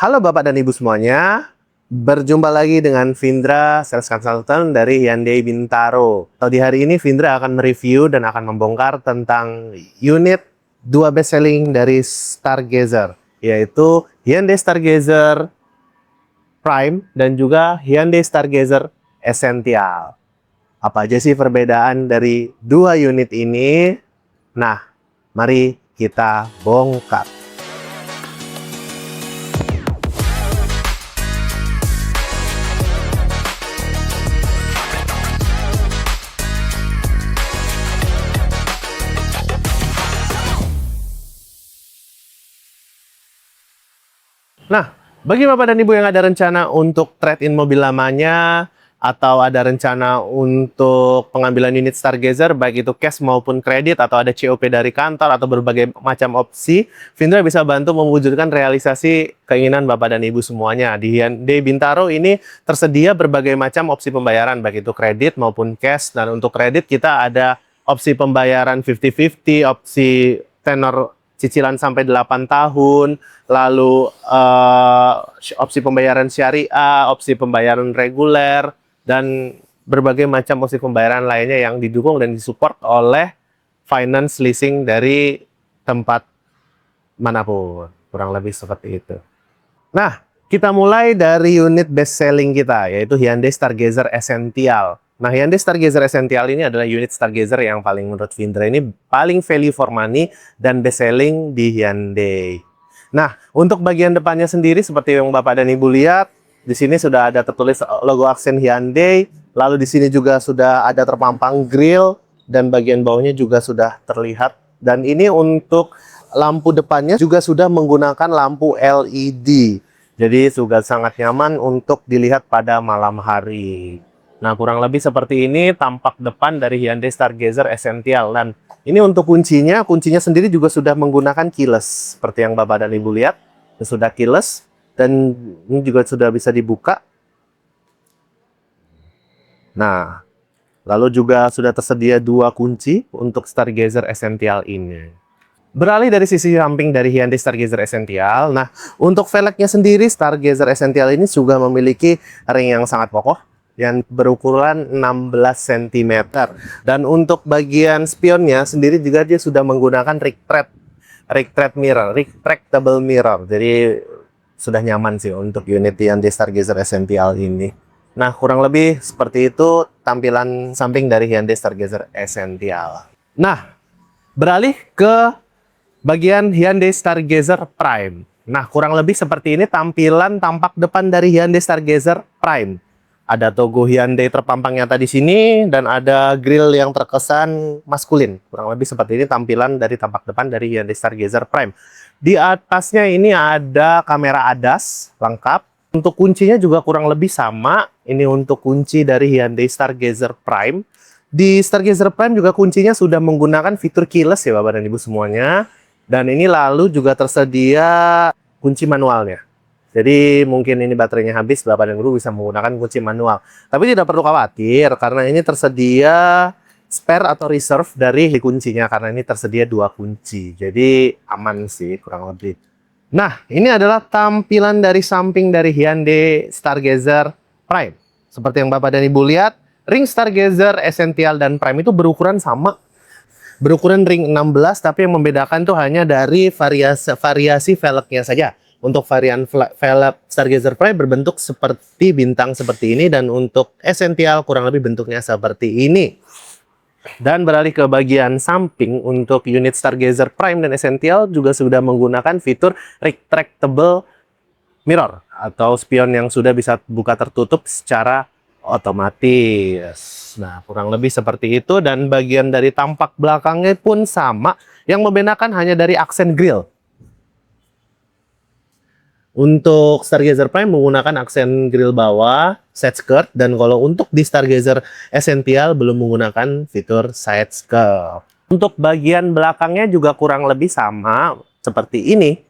Halo Bapak dan Ibu semuanya, berjumpa lagi dengan Vindra, Sales Consultant dari Hyundai Bintaro. Di hari ini Vindra akan mereview dan akan membongkar tentang unit 2 best selling dari Stargazer, yaitu Hyundai Stargazer Prime dan juga Hyundai Stargazer Essential. Apa aja sih perbedaan dari dua unit ini? Nah, mari kita bongkar. Nah, bagi Bapak dan Ibu yang ada rencana untuk trade-in mobil lamanya, atau ada rencana untuk pengambilan unit Stargazer, baik itu cash maupun kredit, atau ada COP dari kantor, atau berbagai macam opsi, Vindra bisa bantu mewujudkan realisasi keinginan Bapak dan Ibu semuanya. Di Hyundai Bintaro ini tersedia berbagai macam opsi pembayaran, baik itu kredit maupun cash. Dan untuk kredit kita ada opsi pembayaran 50-50, opsi tenor cicilan sampai 8 tahun, lalu opsi pembayaran syariah, opsi pembayaran reguler, dan berbagai macam opsi pembayaran lainnya yang didukung dan disupport oleh finance leasing dari tempat manapun. Kurang lebih seperti itu. Nah, kita mulai dari unit best selling kita, yaitu Hyundai Stargazer Essential. Nah, Hyundai Stargazer Essential ini adalah unit Stargazer yang paling menurut Vindra ini paling value for money dan best selling di Hyundai. Nah, untuk bagian depannya sendiri seperti yang Bapak dan Ibu lihat, di sini sudah ada tertulis logo aksen Hyundai, lalu di sini juga sudah ada terpampang grill dan bagian bawahnya juga sudah terlihat. Dan ini untuk lampu depannya juga sudah menggunakan lampu LED. Jadi juga sangat nyaman untuk dilihat pada malam hari. Nah, kurang lebih seperti ini tampak depan dari Hyundai Stargazer Essential. Dan ini untuk kuncinya sendiri juga sudah menggunakan keyless. Seperti yang Bapak dan Ibu lihat, sudah keyless. Dan ini juga sudah bisa dibuka. Nah, lalu juga sudah tersedia 2 kunci untuk Stargazer Essential ini. Beralih dari sisi samping dari Hyundai Stargazer Essential, nah untuk velgnya sendiri Stargazer Essential ini juga memiliki ring yang sangat kokoh yang berukuran 16 cm. Dan untuk bagian spionnya sendiri juga dia sudah menggunakan retractable mirror. Jadi sudah nyaman sih untuk unit Hyundai Stargazer Essential ini. Nah, kurang lebih seperti itu tampilan samping dari Hyundai Stargazer Essential. Nah, beralih ke bagian Hyundai Stargazer Prime. Nah, kurang lebih seperti ini tampilan tampak depan dari Hyundai Stargazer Prime. Ada logo Hyundai terpampang nyata di sini dan ada grill yang terkesan maskulin. Kurang lebih seperti ini tampilan dari tampak depan dari Hyundai Stargazer Prime. Di atasnya ini ada kamera ADAS lengkap. Untuk kuncinya juga kurang lebih sama. Ini untuk kunci dari Hyundai Stargazer Prime. Di Stargazer Prime juga kuncinya sudah menggunakan fitur keyless ya Bapak dan Ibu semuanya. Dan ini lalu juga tersedia kunci manualnya. Jadi mungkin ini baterainya habis, Bapak dan Ibu bisa menggunakan kunci manual. Tapi tidak perlu khawatir karena ini tersedia spare atau reserve dari kuncinya karena ini tersedia 2 kunci. Jadi aman sih kurang lebih. Nah, ini adalah tampilan dari samping dari Hyundai Stargazer Prime. Seperti yang Bapak dan Ibu lihat, ring Stargazer Essential dan Prime itu berukuran sama. Berukuran ring 16, tapi yang membedakan tuh hanya dari variasi velgnya saja. Untuk varian velg Stargazer Prime berbentuk seperti bintang seperti ini, dan untuk Essential kurang lebih bentuknya seperti ini. Dan beralih ke bagian samping, untuk unit Stargazer Prime dan Essential juga sudah menggunakan fitur retractable mirror atau spion yang sudah bisa buka tertutup secara otomatis. Nah, kurang lebih seperti itu. Dan bagian dari tampak belakangnya pun sama, yang membedakan hanya dari aksen grill. Untuk Stargazer Prime menggunakan aksen grill bawah, side skirt, dan kalau untuk di Stargazer Essential belum menggunakan fitur side skirt. Untuk bagian belakangnya juga kurang lebih sama seperti ini.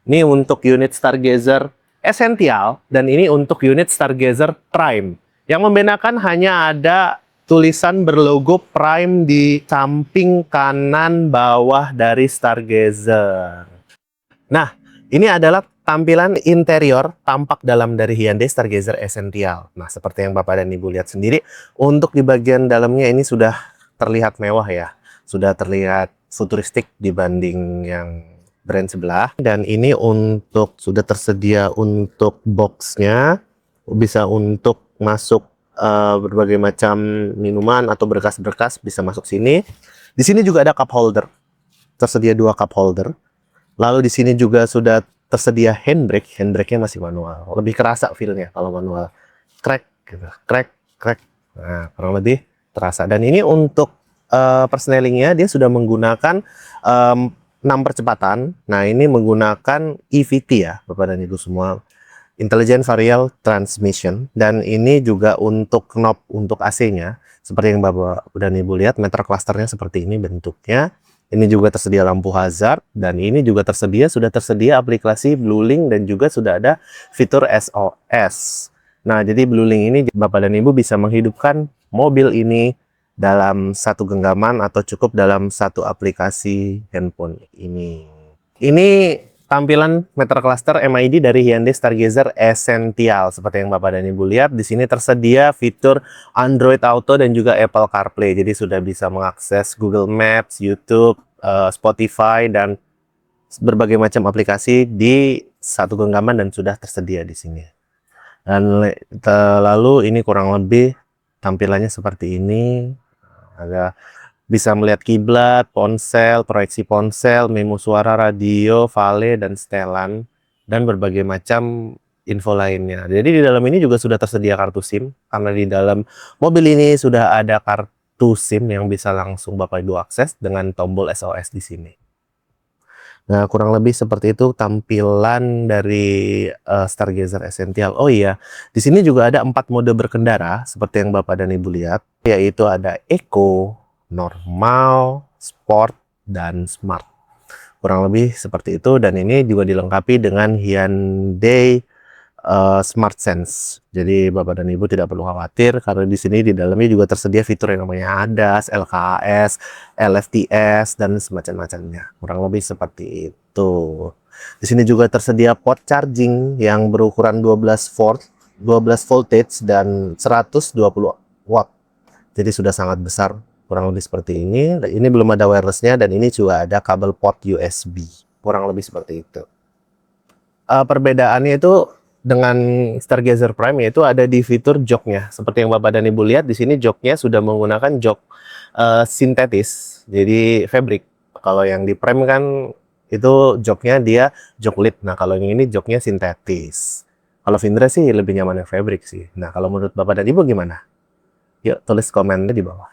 Ini untuk unit Stargazer Essential dan ini untuk unit Stargazer Prime. Yang membedakan hanya ada tulisan berlogo Prime di samping kanan bawah dari Stargazer. Nah, ini adalah tampilan interior tampak dalam dari Hyundai Stargazer Essential. Nah, seperti yang Bapak dan Ibu lihat sendiri, untuk di bagian dalamnya ini sudah terlihat mewah ya. Sudah terlihat futuristik dibanding yang brand sebelah. Dan ini sudah tersedia untuk boxnya, bisa untuk masuk berbagai macam minuman atau berkas-berkas bisa masuk sini. Di sini juga ada cup holder, tersedia 2 cup holder. Lalu di sini juga sudah tersedia handbrake. Handbrake-nya masih manual, lebih kerasa feel-nya kalau manual. Crack, gitu. Crack. Nah, kurang lebih terasa. Dan ini untuk persnelingnya dia sudah menggunakan 6 percepatan. Nah, ini menggunakan EVT ya, Bapak dan Ibu semua. Intelligent Variable Transmission. Dan ini juga untuk knob untuk AC-nya. Seperti yang Bapak dan Ibu lihat, meter clusternya seperti ini bentuknya. Ini juga tersedia lampu hazard, dan ini juga sudah tersedia aplikasi BlueLink, dan juga sudah ada fitur SOS. Nah, jadi BlueLink ini Bapak dan Ibu bisa menghidupkan mobil ini dalam satu genggaman atau cukup dalam satu aplikasi handphone ini. Ini tampilan meter cluster MID dari Hyundai Stargazer Essential. Seperti yang Bapak dan Ibu lihat, di sini tersedia fitur Android Auto dan juga Apple CarPlay. Jadi sudah bisa mengakses Google Maps, YouTube, Spotify, dan berbagai macam aplikasi di satu genggaman dan sudah tersedia di sini. Dan lalu ini kurang lebih tampilannya seperti ini. Ada bisa melihat kiblat, ponsel, proyeksi ponsel, memo suara, radio, vale, dan setelan, dan berbagai macam info lainnya. Jadi di dalam ini juga sudah tersedia kartu SIM, karena di dalam mobil ini sudah ada kartu SIM yang bisa langsung Bapak Ibu akses dengan tombol SOS di sini. Nah, kurang lebih seperti itu tampilan dari Stargazer Essential. Oh iya, di sini juga ada 4 mode berkendara, seperti yang Bapak dan Ibu lihat, yaitu ada Eco, normal, sport, dan smart. Kurang lebih seperti itu, dan ini juga dilengkapi dengan Hyundai Smart Sense. Jadi Bapak dan Ibu tidak perlu khawatir, karena di sini di dalamnya juga tersedia fitur yang namanya ADAS, LKAS, LFTS, dan semacam-macamnya. Kurang lebih seperti itu. Di sini juga tersedia port charging yang berukuran 12 voltage dan 120 watt. Jadi sudah sangat besar. Kurang lebih seperti ini. Ini belum ada wirelessnya, dan ini juga ada kabel port USB. Kurang lebih seperti itu. Perbedaannya itu dengan Stargazer Prime yaitu ada di fitur joknya. Seperti yang Bapak dan Ibu lihat, di sini joknya sudah menggunakan jok sintetis, jadi fabric. Kalau yang di Prime kan itu joknya dia jok lid. Nah, kalau yang ini joknya sintetis. Kalau Vindra sih lebih nyaman yang fabric sih. Nah, kalau menurut Bapak dan Ibu gimana? Yuk tulis komennya di bawah.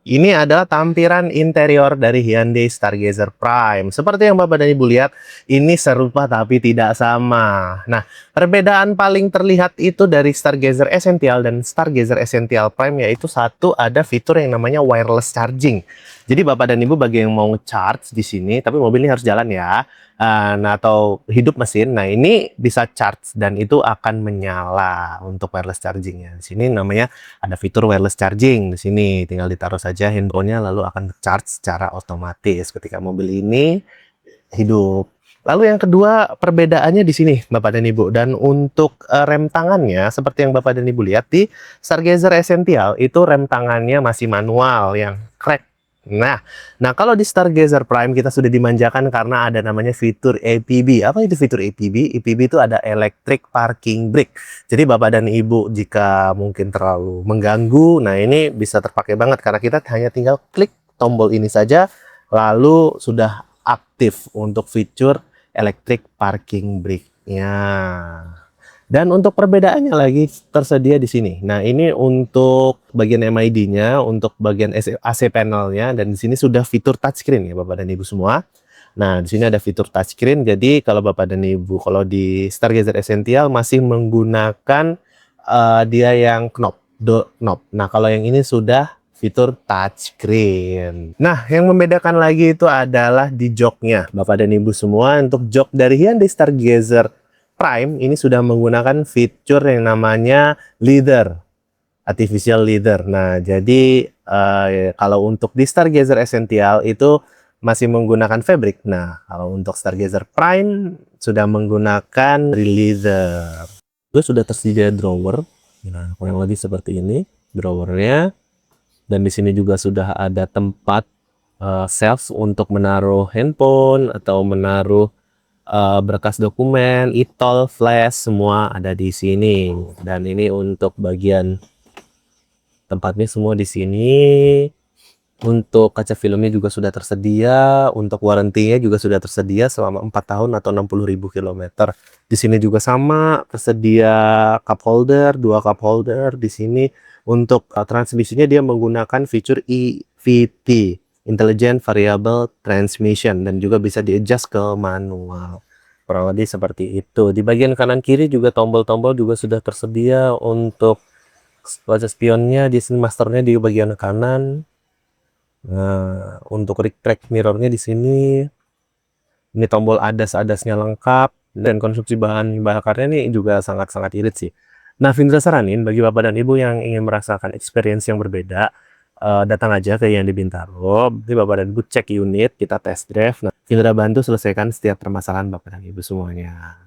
Ini adalah tampilan interior dari Hyundai Stargazer Prime. Seperti yang Bapak dan Ibu lihat, ini serupa tapi tidak sama. Nah, perbedaan paling terlihat itu dari Stargazer Essential dan Stargazer Essential Prime, yaitu satu, ada fitur yang namanya wireless charging. Jadi Bapak dan Ibu bagi yang mau charge di sini, tapi mobil ini harus jalan ya. Nah, atau hidup mesin. Nah, ini bisa charge dan itu akan menyala untuk wireless chargingnya. Di sini namanya ada fitur wireless charging. Di sini tinggal ditaruh saja handphonenya, lalu akan charge secara otomatis ketika mobil ini hidup. Lalu yang kedua, perbedaannya di sini Bapak dan Ibu. Dan untuk rem tangannya, seperti yang Bapak dan Ibu lihat di Stargazer Essential, itu rem tangannya masih manual yang crack. Nah, kalau di Stargazer Prime kita sudah dimanjakan karena ada namanya fitur EPB. Apa itu fitur EPB? EPB itu ada Electric Parking Brake. Jadi Bapak dan Ibu jika mungkin terlalu mengganggu, nah ini bisa terpakai banget karena kita hanya tinggal klik tombol ini saja, lalu sudah aktif untuk fitur Electric Parking Brake-nya. Dan untuk perbedaannya lagi tersedia di sini. Nah, ini untuk bagian MID-nya, untuk bagian AC panel-nya, dan di sini sudah fitur touchscreen ya Bapak dan Ibu semua. Nah, di sini ada fitur touchscreen. Jadi kalau Bapak dan Ibu kalau di Stargazer Essential masih menggunakan dia yang knob. Nah, kalau yang ini sudah fitur touchscreen. Nah, yang membedakan lagi itu adalah di joknya. Bapak dan Ibu semua, untuk jok dari Hyundai Stargazer Prime ini sudah menggunakan fitur yang namanya leather, artificial leather. Nah, jadi kalau untuk di Stargazer Essential itu masih menggunakan fabric. Nah, kalau untuk Stargazer Prime sudah menggunakan leather. Juga sudah tersedia drawer. Nah, kurang lebih seperti ini drawernya. Dan di sini juga sudah ada tempat shelf untuk menaruh handphone atau menaruh berkas dokumen, e-tol, flash, semua ada di sini. Dan ini untuk bagian tempatnya semua di sini. Untuk kaca filmnya juga sudah tersedia, untuk warranty-nya juga sudah tersedia selama 4 tahun atau 60.000 km. Di sini juga sama, tersedia cup holder, 2 cup holder di sini. Untuk transmisinya dia menggunakan fitur EVT, Intelligent Variable Transmission, dan juga bisa di-adjust ke manual. Kurang lebih seperti itu. Di bagian kanan kiri juga tombol-tombol juga sudah tersedia untuk kaca spionnya, di sini masternya di bagian kanan. Nah, untuk retract mirrornya di sini, ini tombol ADAS-ADAS-nya lengkap, dan konsumsi bahan bakarnya ini juga sangat-sangat irit sih. Nah, Vindra saranin bagi Bapak dan Ibu yang ingin merasakan experience yang berbeda, datang aja ke Hyundai Bintaro. Nanti Bapak dan Ibu cek unit, kita test drive. Nah, Vindra bantu selesaikan setiap permasalahan Bapak dan Ibu semuanya.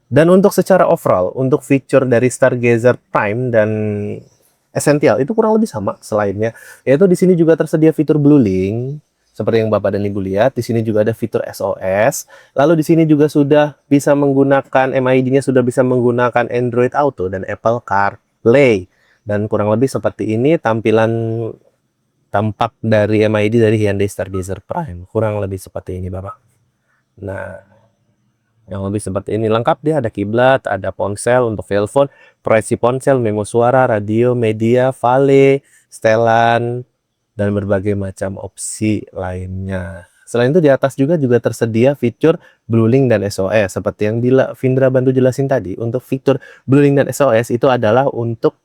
Dan untuk secara overall, untuk fitur dari Stargazer Prime dan Essential itu kurang lebih sama selainnya. Yaitu di sini juga tersedia fitur Blue Link seperti yang Bapak dan Ibu lihat. Di sini juga ada fitur SOS. Lalu di sini juga sudah bisa menggunakan MID-nya, sudah bisa menggunakan Android Auto dan Apple CarPlay. Dan kurang lebih seperti ini tampilan tampak dari MID dari Hyundai Stargazer Prime. Kurang lebih seperti ini, Bapak. Nah, yang lebih seperti ini lengkap, dia ada kiblat, ada ponsel untuk telepon, proyeksi ponsel, memo suara, radio, media, vale, setelan, dan berbagai macam opsi lainnya. Selain itu di atas juga tersedia fitur Blue Link dan SOS seperti yang Vindra bantu jelasin tadi. Untuk fitur Blue Link dan SOS itu adalah untuk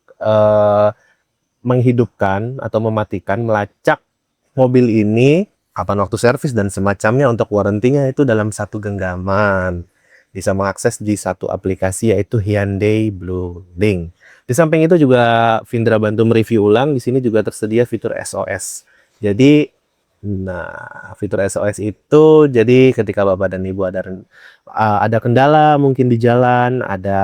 menghidupkan atau mematikan melacak mobil ini kapan waktu servis dan semacamnya. Untuk warranty-nya itu dalam satu genggaman. Bisa mengakses di satu aplikasi yaitu Hyundai Blue Link. Di samping itu juga Vindra bantu mereview ulang. Di sini juga tersedia fitur SOS. Jadi, nah fitur SOS itu jadi ketika Bapak dan Ibu ada kendala mungkin di jalan, ada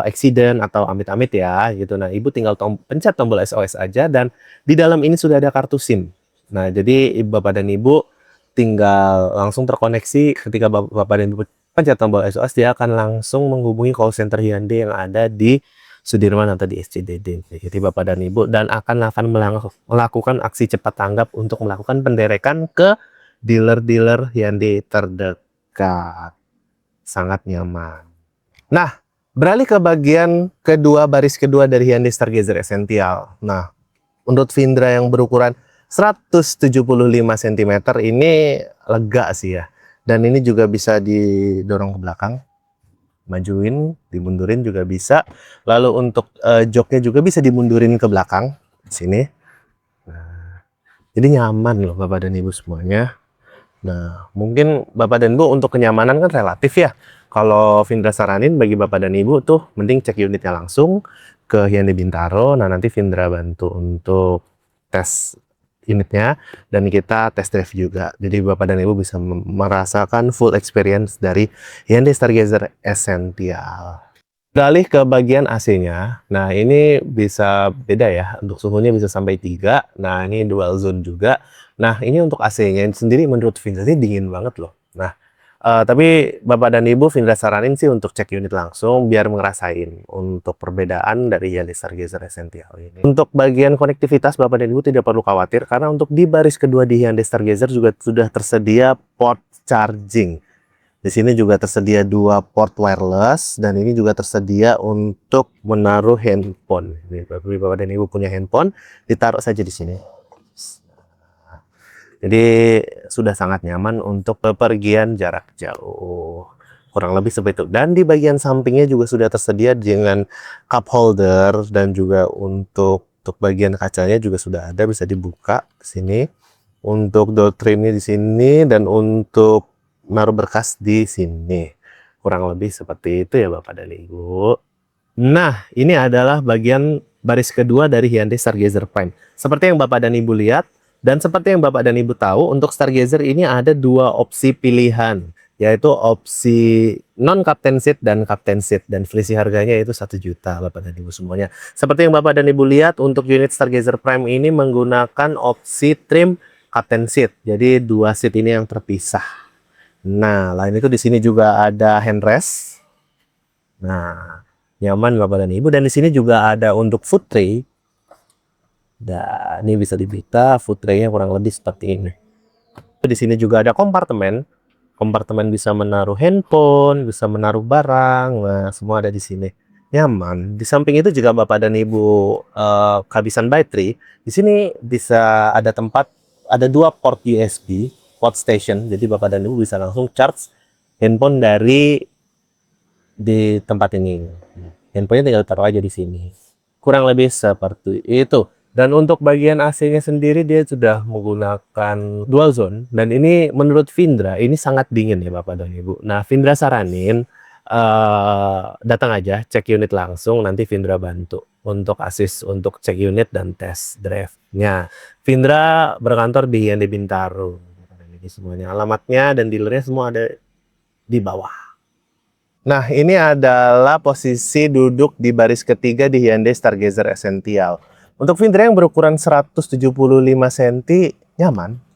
accident atau amit-amit ya gitu. Nah, Ibu tinggal pencet tombol SOS aja dan di dalam ini sudah ada kartu SIM. Nah, jadi Bapak dan Ibu tinggal langsung terkoneksi. Ketika Bapak dan Ibu pencet tombol SOS, dia akan langsung menghubungi call center Hyundai yang ada di Sudirman atau di SCDD. Jadi Bapak dan Ibu dan akan melakukan aksi cepat tanggap untuk melakukan penderekan ke dealer-dealer Hyundai terdekat. Sangat nyaman. Nah, beralih ke bagian kedua, baris kedua dari Hyundai Stargazer Essential. Nah, menurut Vindra yang berukuran 175 cm ini lega sih ya. Dan ini juga bisa didorong ke belakang, majuin, dimundurin juga bisa. Lalu untuk joknya juga bisa dimundurin ke belakang di sini. Nah, jadi nyaman loh Bapak dan Ibu semuanya. Nah, mungkin Bapak dan Ibu untuk kenyamanan kan relatif ya. Kalau Vindra saranin bagi Bapak dan Ibu tuh mending cek unitnya langsung ke Hyundai Bintaro. Nah, nanti Vindra bantu untuk tes unitnya dan kita test drive juga. Jadi Bapak dan Ibu bisa merasakan full experience dari Hyundai Stargazer Essential. Beralih ke bagian AC-nya. Nah, ini bisa beda ya. Untuk suhunya bisa sampai 3. Nah, ini dual zone juga. Nah, ini untuk AC-nya sendiri menurut Vindra ini dingin banget loh. Nah, tapi Bapak dan Ibu Vindra saranin sih untuk cek unit langsung biar ngerasain untuk perbedaan dari Hyundai Stargazer Essential ini. Untuk bagian konektivitas Bapak dan Ibu tidak perlu khawatir karena untuk di baris kedua di Hyundai Stargazer juga sudah tersedia port charging. Di sini juga tersedia 2 port wireless dan ini juga tersedia untuk menaruh handphone. Ini Bapak dan Ibu punya handphone, ditaruh saja di sini. Jadi sudah sangat nyaman untuk bepergian jarak jauh. Kurang lebih seperti itu. Dan di bagian sampingnya juga sudah tersedia dengan cup holder dan juga untuk bagian kacanya juga sudah ada, bisa dibuka di sini. Untuk door trimnya di sini dan untuk naruh berkas di sini. Kurang lebih seperti itu ya Bapak dan Ibu. Nah, ini adalah bagian baris kedua dari Hyundai Stargazer Prime. Seperti yang Bapak dan Ibu lihat, dan seperti yang Bapak dan Ibu tahu, untuk Stargazer ini ada 2 opsi pilihan. yaitu opsi non captain seat dan captain seat, dan selisih harganya itu 1 juta Bapak dan Ibu semuanya. Seperti yang Bapak dan Ibu lihat, untuk unit Stargazer Prime ini menggunakan opsi trim captain seat. Jadi 2 seat ini yang terpisah. Nah, lain itu di sini juga ada handrest. Nah, nyaman Bapak dan Ibu, dan di sini juga ada untuk food tray. Dan ini bisa dibuka, food tray-nya kurang lebih seperti ini. Di sini juga ada kompartemen. Kompartemen bisa menaruh handphone, bisa menaruh barang. Nah, semua ada di sini. Nyaman. Di samping itu juga Bapak dan Ibu kehabisan baterai, di sini bisa ada tempat, ada 2 port USB, port station. Jadi Bapak dan Ibu bisa langsung charge handphone dari di tempat ini. Handphonenya tinggal taruh aja di sini. Kurang lebih seperti itu. Dan untuk bagian AC-nya sendiri dia sudah menggunakan dual zone, dan ini menurut Vindra ini sangat dingin ya Bapak dan Ibu. Nah, Vindra saranin datang aja cek unit langsung, nanti Vindra bantu untuk assist untuk cek unit dan test drive-nya. Vindra berkantor di Hyundai Bintaro. Ini semuanya alamatnya dan dealernya semua ada di bawah. Nah, ini adalah posisi duduk di baris ketiga di Hyundai Stargazer Essential. Untuk Vindra yang berukuran 175 cm,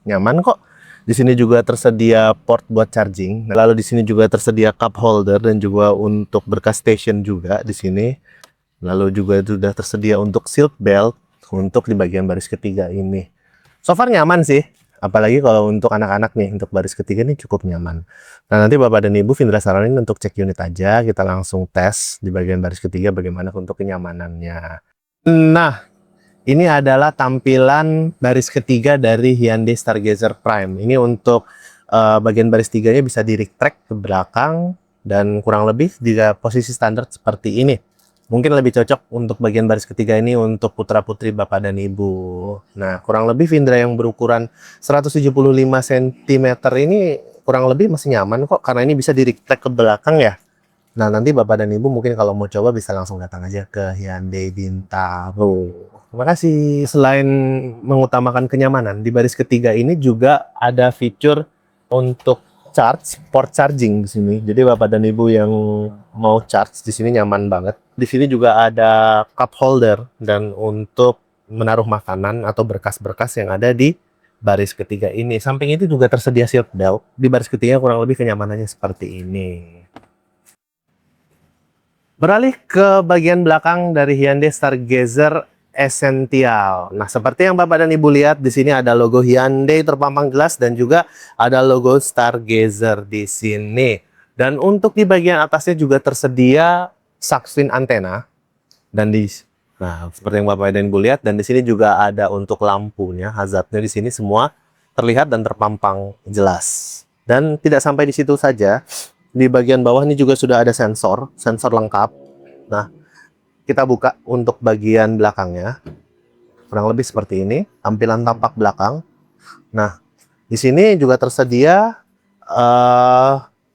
nyaman kok. Di sini juga tersedia port buat charging. Lalu di sini juga tersedia cup holder dan juga untuk berkas station juga di sini. Lalu juga sudah tersedia untuk seat belt untuk di bagian baris ketiga ini. So far nyaman sih. Apalagi kalau untuk anak-anak nih, untuk baris ketiga ini cukup nyaman. Nah, nanti Bapak dan Ibu Vindra saranin untuk cek unit aja. Kita langsung tes di bagian baris ketiga bagaimana untuk kenyamanannya. Nah, ini adalah tampilan baris ketiga dari Hyundai Stargazer Prime. Ini untuk bagian baris tiganya bisa di-retract ke belakang dan kurang lebih di posisi standar seperti ini. Mungkin lebih cocok untuk bagian baris ketiga ini untuk putra-putri Bapak dan Ibu. Nah, kurang lebih Vindra yang berukuran 175 cm ini kurang lebih masih nyaman kok, karena ini bisa di-retract ke belakang ya. Nah, nanti Bapak dan Ibu mungkin kalau mau coba bisa langsung datang aja ke Hyundai Bintaro. Terima kasih. Selain mengutamakan kenyamanan, di baris ketiga ini juga ada fitur untuk charge, port charging di sini. Jadi Bapak dan Ibu yang mau charge di sini nyaman banget. Di sini juga ada cup holder dan untuk menaruh makanan atau berkas-berkas yang ada di baris ketiga ini. Samping itu juga tersedia seat belt. Di baris ketiga kurang lebih kenyamanannya seperti ini. Beralih ke bagian belakang dari Hyundai Stargazer Essential. Nah, seperti yang Bapak dan Ibu lihat, di sini ada logo Hyundai terpampang jelas dan juga ada logo Stargazer di sini. Dan untuk di bagian atasnya juga tersedia suction antena. Dan nah, seperti yang Bapak dan Ibu lihat, dan di sini juga ada untuk lampunya, hazardnya di sini semua terlihat dan terpampang jelas. Dan tidak sampai di situ saja, di bagian bawah ini juga sudah ada sensor lengkap. Nah, kita buka untuk bagian belakangnya. Kurang lebih seperti ini, tampilan tampak belakang. Nah, di sini juga tersedia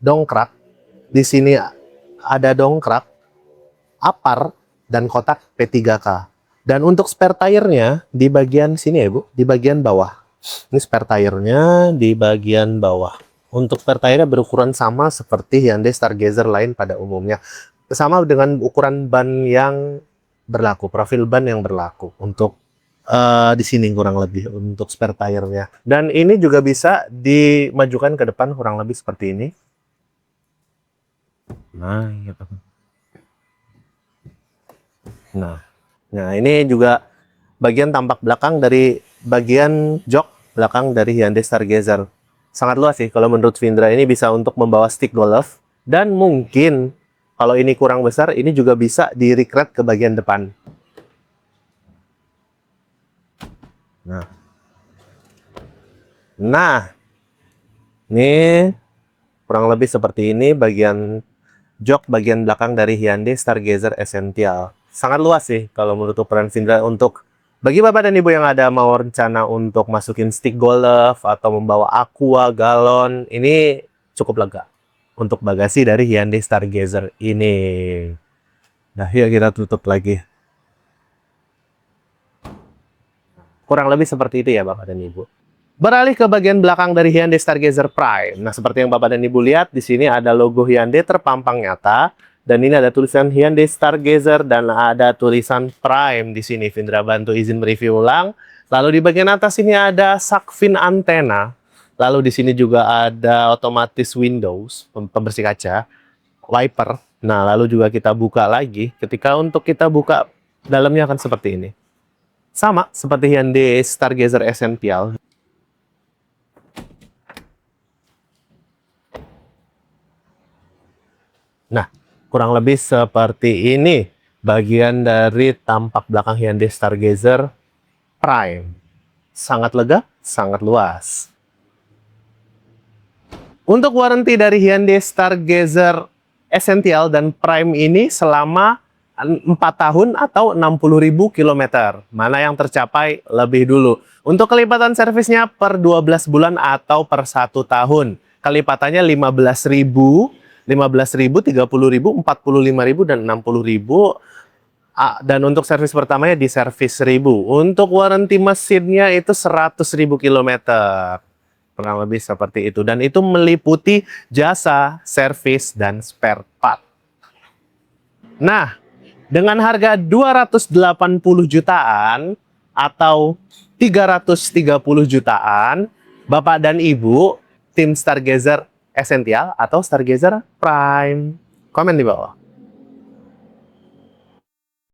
dongkrak. Di sini ada dongkrak, apar, dan kotak P3K. Dan untuk spare tire-nya di bagian sini ya Bu, di bagian bawah. Ini spare tire-nya di bagian bawah. Untuk spare tire-nya berukuran sama seperti Hyundai Stargazer lain pada umumnya. Sama dengan ukuran ban yang berlaku, profil ban yang berlaku untuk di sini kurang lebih untuk spare tire-nya. Dan ini juga bisa dimajukan ke depan kurang lebih seperti ini. Nah, gitu. Nah, ini juga bagian tampak belakang dari bagian jok belakang dari Hyundai Stargazer. Sangat luas sih kalau menurut Vindra, ini bisa untuk membawa stick golf, dan mungkin kalau ini kurang besar, ini juga bisa di-recrat ke bagian depan. Nah, ini kurang lebih seperti ini bagian jok bagian belakang dari Hyundai Stargazer Essential. Sangat luas sih kalau menurut ukuran Vindra. Untuk bagi Bapak dan Ibu yang ada mau rencana untuk masukin stick golf atau membawa aqua, galon, ini cukup lega untuk bagasi dari Hyundai Stargazer ini. Nah, yuk kita tutup lagi. Kurang lebih seperti itu ya Bapak dan Ibu. Beralih ke bagian belakang dari Hyundai Stargazer Prime. Nah, seperti yang Bapak dan Ibu lihat, di sini ada logo Hyundai terpampang nyata. Dan ini ada tulisan Hyundai Stargazer dan ada tulisan Prime di sini. Vindra bantu izin mereview ulang. Lalu di bagian atas ini ada shark fin antena. Lalu di sini juga ada otomatis windows, pembersih kaca, wiper. Nah, lalu juga kita buka lagi. Ketika untuk kita buka, dalamnya akan seperti ini. Sama seperti Hyundai Stargazer Essential. Nah, kurang lebih seperti ini bagian dari tampak belakang Hyundai Stargazer Prime. Sangat lega, sangat luas. Untuk warranty dari Hyundai Stargazer Essential dan Prime ini selama 4 tahun atau 60.000 km. Mana yang tercapai lebih dulu. Untuk kelipatan servisnya per 12 bulan atau per 1 tahun. Kelipatannya 15.000, 30.000, 40.000, dan 60.000. Dan untuk servis pertamanya di servis 1.000. Untuk warranty mesinnya itu 100.000 km. Kurang lebih seperti itu. Dan itu meliputi jasa, servis, dan spare part. Nah, dengan harga 280 jutaan atau 330 jutaan, Bapak dan Ibu, tim Stargazer Essential atau Stargazer Prime. Komen di bawah.